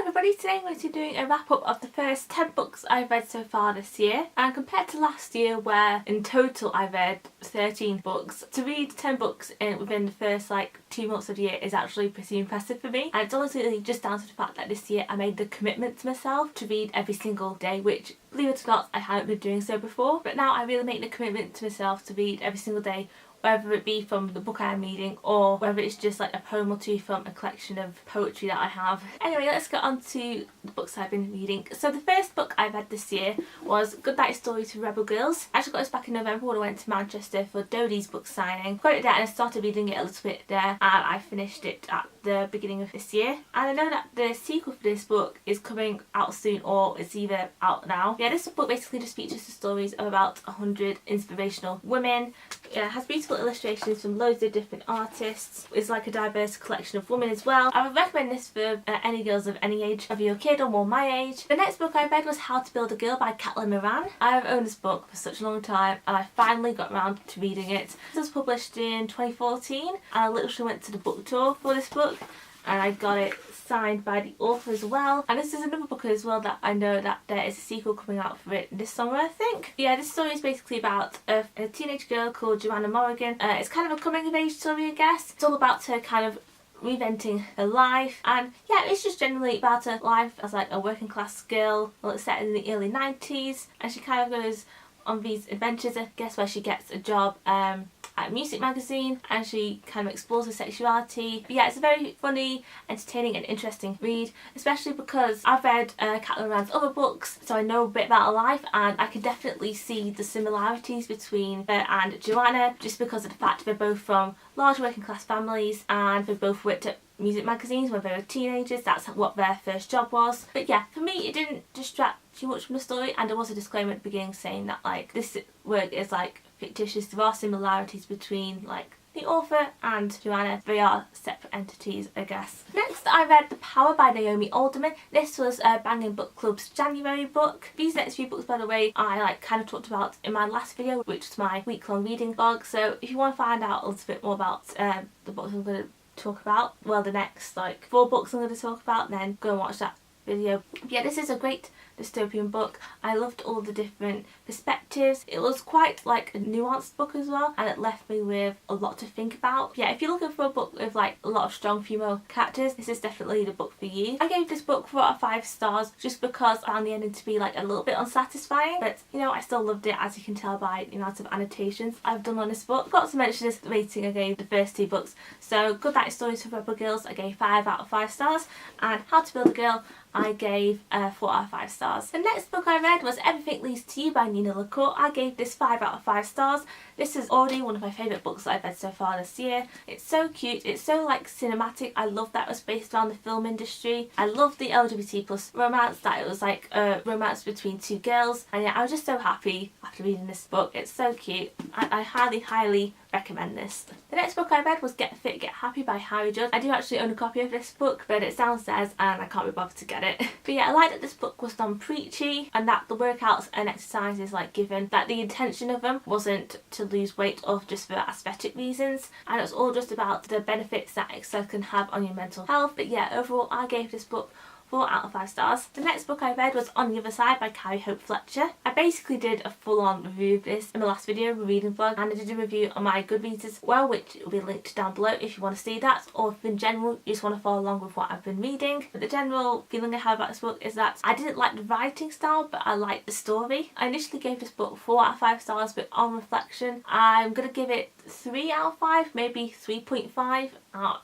everybody, today I'm going to be doing a wrap up of the first 10 books I've read so far this year, and compared to last year where in total I read 13 books, to read 10 books within the first 2 months of the year is actually pretty impressive for me. And it's honestly just down to the fact that this year I made the commitment to myself to read every single day, which, believe it or not, I hadn't been doing so before, but now I really make the commitment to myself to read every single day, whether it be from the book I'm reading or whether it's just a poem or two from a collection of poetry that I have. Anyway, let's get on to the books I've been reading. So the first book I read this year was Good Night Stories for Rebel Girls. I actually got this back in November when I went to Manchester for Dodie's book signing. Got it there and I started reading it a little bit there, and I finished it at the beginning of this year. And I know that the sequel for this book is coming out soon, or it's either out now. Yeah, this book basically just features the stories of about 100 inspirational women. It has beautiful illustrations from loads of different artists. It's like a diverse collection of women as well. I would recommend this for any girls of any age, whether you're a kid or more my age. The next book I read was How to Build a Girl by Caitlin Moran. I've owned this book for such a long time and I finally got around to reading it. This was published in 2014 and I literally went to the book tour for this book and I got it signed by the author as well. And this is another book as well that I know that there is a sequel coming out for it this summer, I think. Yeah, this story is basically about a teenage girl called Joanna Morrigan. It's kind of a coming of age story, I guess. It's all about her kind of reinventing her life, and yeah, it's just generally about her life as a working class girl. Well, it's set in the early 90s and she kind of goes on these adventures, I guess, where she gets a job at a music magazine and she kind of explores her sexuality. But yeah, it's a very funny, entertaining and interesting read, especially because I've read Caitlin Moran's other books, so I know a bit about her life and I can definitely see the similarities between her and Joanna, just because of the fact they're both from large working class families and they've both worked at music magazines when they were teenagers. That's what their first job was. But yeah, for me it didn't distract too much from the story, and there was a disclaimer at the beginning saying that this work is fictitious. There are similarities between the author and Joanna. They are separate entities, I guess. Next I read The Power by Naomi Alderman. This was Banging Book Club's January book. These next few books, by the way, I kind of talked about in my last video, which was my week-long reading vlog. So if you want to find out a little bit more about the books I'm going to talk about, well, the next 4 books I'm going to talk about, then go and watch that video. But yeah, this is a great dystopian book. I loved all the different perspectives. It was quite a nuanced book as well, and it left me with a lot to think about. Yeah, if you're looking for a book with a lot of strong female characters, this is definitely the book for you. I gave this book 4 out of 5 stars just because I found the ending to be a little bit unsatisfying, but I still loved it, as you can tell by the amount of annotations I've done on this book. Forgot to mention this rating I gave the first 2 books. So Good Night Stories for Rebel Girls I gave 5 out of 5 stars, and How to Build a Girl I gave 4 out of 5 stars. The next book I read was Everything Leads to You by Nina LaCour. I gave this 5 out of 5 stars. This is already one of my favourite books that I've read so far this year. It's so cute, it's so cinematic. I love that it was based around the film industry. I love the LGBT plus romance, that it was a romance between 2 girls, and yeah, I was just so happy after reading this book. It's so cute. I highly recommend this. The next book I read was Get Fit, Get Happy by Harry Judd. I do actually own a copy of this book, but it's downstairs and I can't be bothered to get it. But yeah, I like that this book was non-preachy and that the workouts and exercises given, that the intention of them wasn't to lose weight or just for aesthetic reasons, and it's all just about the benefits that exercise can have on your mental health. But yeah, overall I gave this book 4 out of 5 stars. The next book I read was On the Other Side by Carrie Hope Fletcher. I basically did a full-on review of this in the last video, a reading vlog, and I did a review on my Goodreads as well, which will be linked down below if you want to see that, or if in general you just want to follow along with what I've been reading. But the general feeling I have about this book is that I didn't like the writing style, but I liked the story. I initially gave this book 4 out of 5 stars, but on reflection I'm going to give it 3 out of 5, maybe 3.5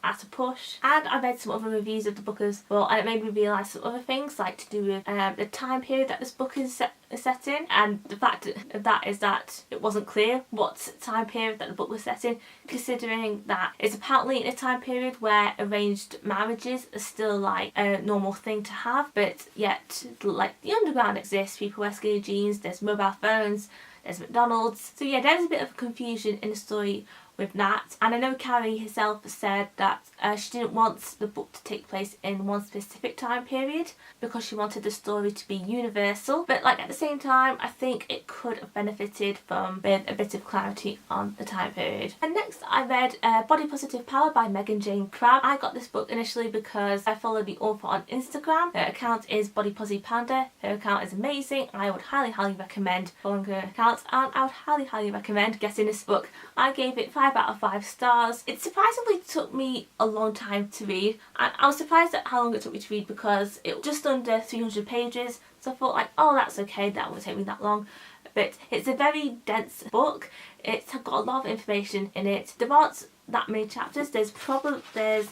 at a push. And I read some other reviews of the book as well, and it made me realise some other things to do with the time period that this book is set in, and the fact of that is that it wasn't clear what time period that the book was set in, considering that it's apparently in a time period where arranged marriages are still a normal thing to have, but yet the underground exists, people wear skinny jeans, there's mobile phones, there's McDonald's. So yeah, there's a bit of confusion in the story with Nat. And I know Carrie herself said that she didn't want the book to take place in one specific time period because she wanted the story to be universal, but like at the same time I think it could have benefited from a bit of clarity on the time period. And next I read Body Positive Power by Megan Jane Crabb. I got this book initially because I follow the author on Instagram. Her account is Body Positive Panda. Her account is amazing. I would highly recommend following her account, and I would highly recommend getting this book. I gave it 5 out of 5 stars. It surprisingly took me a long time to read, and I was surprised at how long it took me to read because it was just under 300 pages, so I thought like, oh, that's okay, that won't take me that long. But it's a very dense book. It's got a lot of information in it. There aren't that many chapters. There's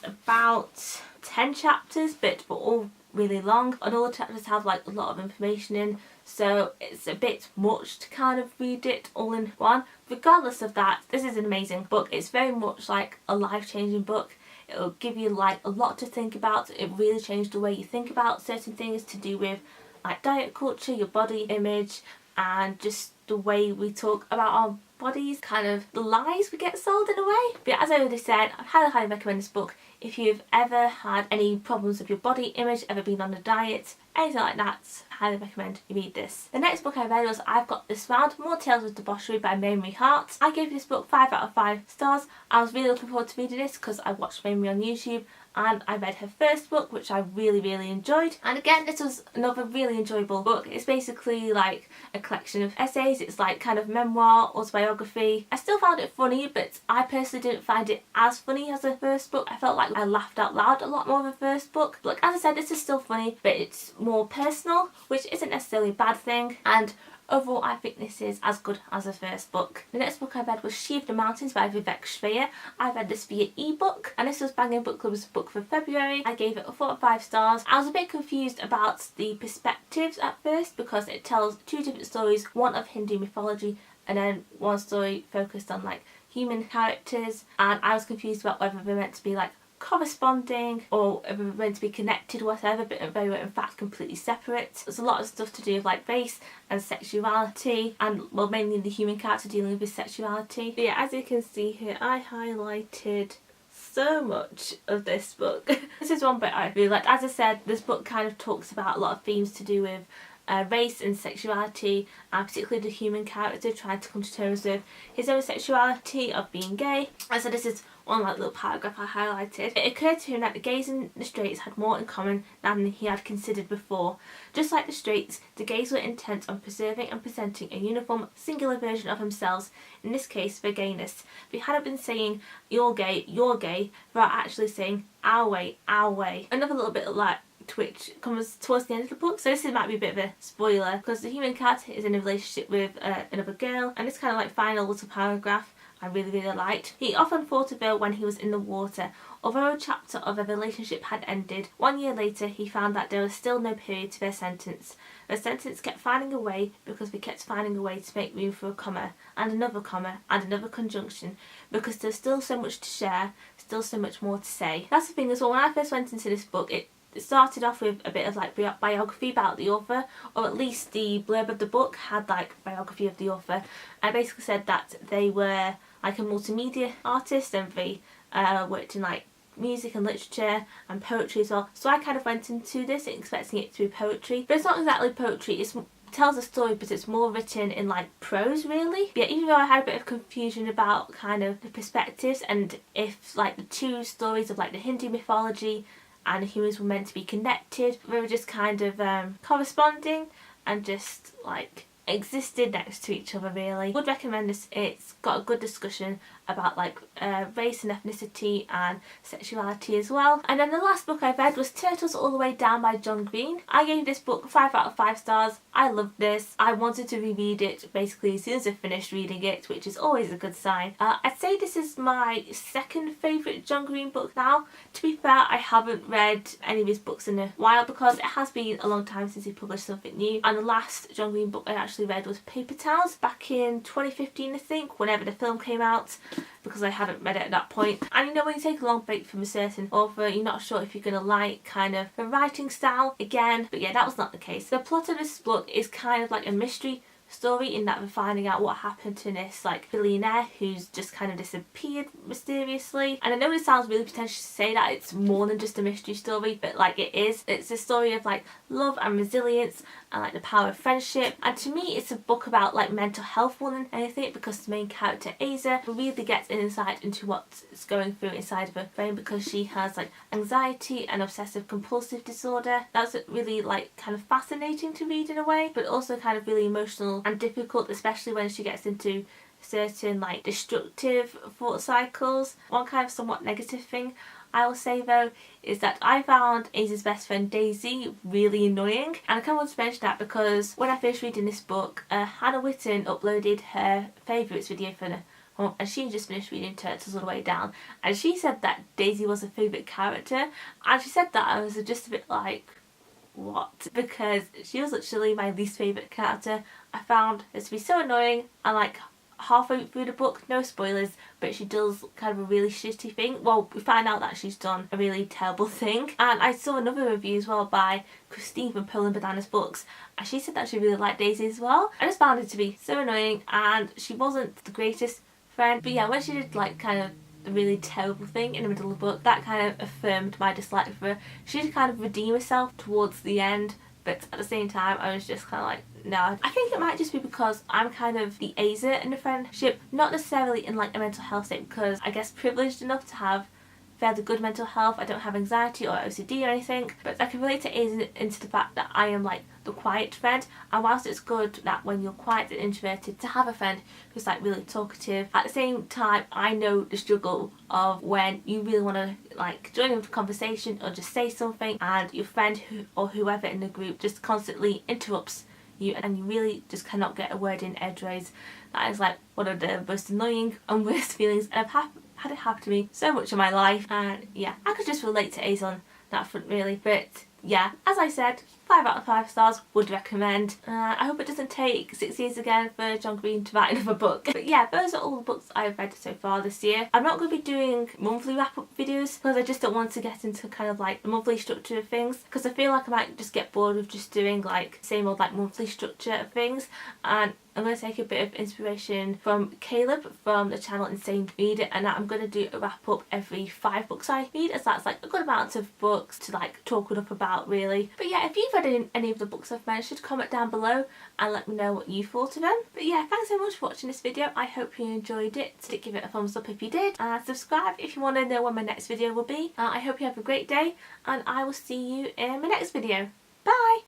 about 10 chapters, but all really long, and all the chapters have like a lot of information in, so it's a bit much to kind of read it all in one. Regardless of that, this is an amazing book. It's very much like a life-changing book. It'll give you like a lot to think about. It really changed the way you think about certain things to do with like diet culture, your body image, and just the way we talk about our bodies, kind of the lies we get sold in a way. But as I already said, I highly recommend this book. If you've ever had any problems with your body image, ever been on a diet, anything like that, I highly recommend you read this. The next book I read was I've Got This Round, More Tales of Debauchery by Mamie Hart. I gave this book 5 out of 5 stars. I was really looking forward to reading this because I watched Mamie on YouTube, and I read her first book, which I really enjoyed. And again, this was another really enjoyable book. It's basically like a collection of essays. It's like kind of memoir, autobiography. I still found it funny, but I personally didn't find it as funny as the first book. I felt like I laughed out loud a lot more with the first book. But like, as I said, this is still funny, but it's more personal, which isn't necessarily a bad thing. And overall, I think this is as good as the first book. The next book I read was Chivda Mountains by Vivek Shreya. I read this via ebook, and this was Banging Book Club's book for February. I gave it a 4 out of 5 stars. I was a bit confused about the perspectives at first because it tells 2 different stories, one of Hindu mythology and then one story focused on like human characters, and I was confused about whether they're meant to be like corresponding or if they're meant to be connected or whatever, but they were in fact completely separate. There's a lot of stuff to do with like race and sexuality, and well, mainly the human character dealing with sexuality. But yeah, as you can see here, I highlighted so much of this book. This is one bit I really liked. As I said, this book kind of talks about a lot of themes to do with race and sexuality, and particularly the human character trying to come to terms with his own sexuality of being gay. And so this is one like little paragraph I highlighted. It occurred to him that the gays and the straights had more in common than he had considered before. Just like the straights, the gays were intent on preserving and presenting a uniform, singular version of themselves, in this case their gayness. They hadn't been saying you're gay, without actually saying our way, our way. Another little bit of like which comes towards the end of the book, so this might be a bit of a spoiler because the human character is in a relationship with another girl, and this kind of like final little paragraph I really liked. He often thought of her when he was in the water. Although a chapter of their relationship had ended, 1 year later he found that there was still no period to their sentence. Their sentence kept finding a way because they kept finding a way to make room for a comma, and another conjunction, because there's still so much to share, still so much more to say. That's the thing as well, when I first went into this book, it started off with a bit of like biography about the author, or at least the blurb of the book had like biography of the author. I basically said that they were like a multimedia artist and they worked in like music and literature and poetry as well. So I kind of went into this expecting it to be poetry, but it's not exactly poetry. It tells a story, but it's more written in like prose really. But yeah, even though I had a bit of confusion about kind of the perspectives and if like the 2 stories of like the Hindu mythology and humans were meant to be connected, they were just kind of corresponding and just like existed next to each other really. I would recommend this. It's got a good discussion about like race and ethnicity and sexuality as well. And then the last book I read was Turtles All the Way Down by John Green. I gave this book 5 out of 5 stars. I loved this. I wanted to reread it basically as soon as I finished reading it, which is always a good sign. I'd say this is my second favourite John Green book now. To be fair, I haven't read any of his books in a while because it has been a long time since he published something new, and the last John Green book I actually read was Paper Towels back in 2015 I think, whenever the film came out, because I hadn't read it at that point. And you know, when you take a long break from a certain author, you're not sure if you're going to like kind of the writing style again, but yeah, that was not the case. The plot of this book is kind of like a mystery story in that we're finding out what happened to this like billionaire who's just kind of disappeared mysteriously. And I know it sounds really pretentious to say that it's more than just a mystery story, but like it is. It's a story of like love and resilience and like the power of friendship. And to me it's a book about like mental health more than anything, because the main character Asa really gets an insight into what's going through inside of her brain, because she has like anxiety and obsessive compulsive disorder. That's really like kind of fascinating to read in a way, but also kind of really emotional and difficult, especially when she gets into certain like destructive thought cycles. One kind of somewhat negative thing I will say though is that I found Asa's best friend Daisy really annoying, and I kind of want to mention that because when I finished reading this book, Hannah Witten uploaded her favourites video for the month, and she just finished reading Turtles All the Way Down, and she said that Daisy was her favourite character, and she said that I was just a bit like, what? Because she was literally my least favourite character. I found her to be so annoying, and like halfway through the book, no spoilers, but she does kind of a really shitty thing. Well, we find out that she's done a really terrible thing. And I saw another review as well by Christine from Poland Bananas Books, and she said that she really liked Daisy as well. I just found her to be so annoying, and she wasn't the greatest friend. But yeah, when she did like kind of a really terrible thing in the middle of the book, that kind of affirmed my dislike for her. She did kind of redeem herself towards the end, but at the same time I was just kind of like, no. I think it might just be because I'm kind of the Asa in the friendship, not necessarily in like a mental health state, because I guess privileged enough to have fairly good mental health. I don't have anxiety or OCD or anything, but I can relate to Asa into the fact that I am like the quiet friend, and whilst it's good that when you're quiet and introverted to have a friend who's like really talkative, at the same time I know the struggle of when you really want to like join into a conversation or just say something, and your friend or whoever in the group just constantly interrupts you, and you really just cannot get a word in edgeways. That is like one of the most annoying and worst feelings, and I've had it happen to me so much in my life, and yeah, I could just relate to Ace on that front really. But yeah, as I said, 5 out of 5 stars, would recommend. I hope it doesn't take 6 years again for John Green to write another book. But yeah, those are all the books I've read so far this year. I'm not going to be doing monthly wrap-up videos because I just don't want to get into kind of like the monthly structure of things, because I feel like I might just get bored of just doing like same old like monthly structure of things. And I'm going to take a bit of inspiration from Caleb from the channel Insane Reader, and I'm going to do a wrap up every 5 books I read, as that's like a good amount of books to like talk up about really. But yeah, if you've read any of the books I've mentioned, comment down below and let me know what you thought of them. But yeah, thanks so much for watching this video. I hope you enjoyed it. Give it a thumbs up if you did, and subscribe if you want to know when my next video will be. I hope you have a great day, and I will see you in my next video. Bye!